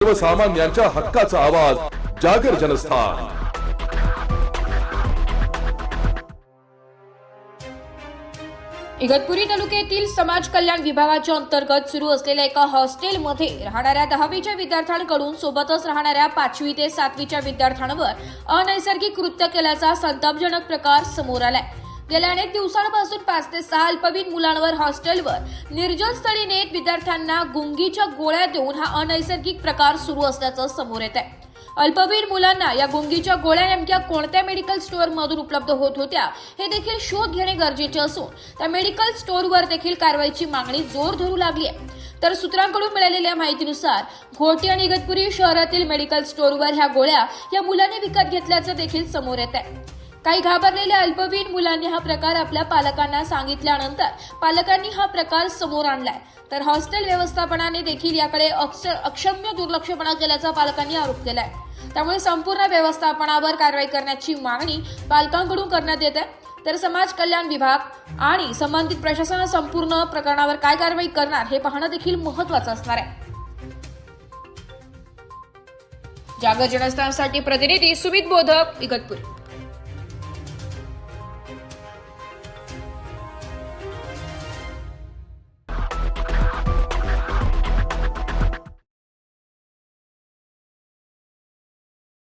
सर्वसामान्यांच्या हक्काचा आवाज जागर जनस्थान। इगतपुरी तालुक्यातील समाज कल्याण विभागाच्या अंतर्गत सुरू असलेल्या एका हॉस्टेलमध्ये राहणाऱ्या 10वीच्या विद्यार्थ्यांकडून सोबतच राहणाऱ्या 5वी ते 7वीच्या विद्यार्थ्यांवर अनैसर्गिक कृत्य केल्याचा संतापजनक प्रकार समोर आलाय। गेल्या अनेक दिवसांपासून 5 ते 6 अल्पवयीन मुलांवर हॉस्टेलवर निर्जन स्थळी नेत विद्यार्थ्यांना गुंगीच्या गोळ्या देऊन हा अनैसर्गिक प्रकार सुरू असल्याचं समोर येत आहे। अल्पवयीन मुलांना या गुंगीच्या गोळ्या नेमक्या कोणत्या मेडिकल स्टोअरमधून उपलब्ध होत होत्या हे देखील शोध घेणे गरजेचे असून त्या मेडिकल स्टोअरवर देखील कारवाईची मागणी जोर धरू लागली आहे। तर सूत्रांकडून मिळालेल्या माहितीनुसार घोटी आणि इगतपुरी शहरातील मेडिकल स्टोअरवर ह्या गोळ्या या मुलांनी विकत घेतल्याचं देखील समोर येत आहे। काही घाबरलेल्या अल्पवयीन मुलांनी हा प्रकार आपल्या पालकांना सांगितल्यानंतर पालकांनी हा प्रकार समोर आणलाय। तर हॉस्टेल व्यवस्थापनाने देखील याकडे अक्षम्य दुर्लक्षपणा केल्याचा पालकांनी आरोप केलाय। त्यामुळे संपूर्ण व्यवस्थापनावर कारवाई करण्याची मागणी पालकांकडून करण्यात येत आहे। तर समाज कल्याण विभाग आणि संबंधित प्रशासन संपूर्ण प्रकरणावर काय कारवाई करणार हे पाहणं देखील महत्त्वाचं असणार आहे। जागर जनस्थानसाठी प्रतिनिधी सुमित बोधक, इगतपुरी।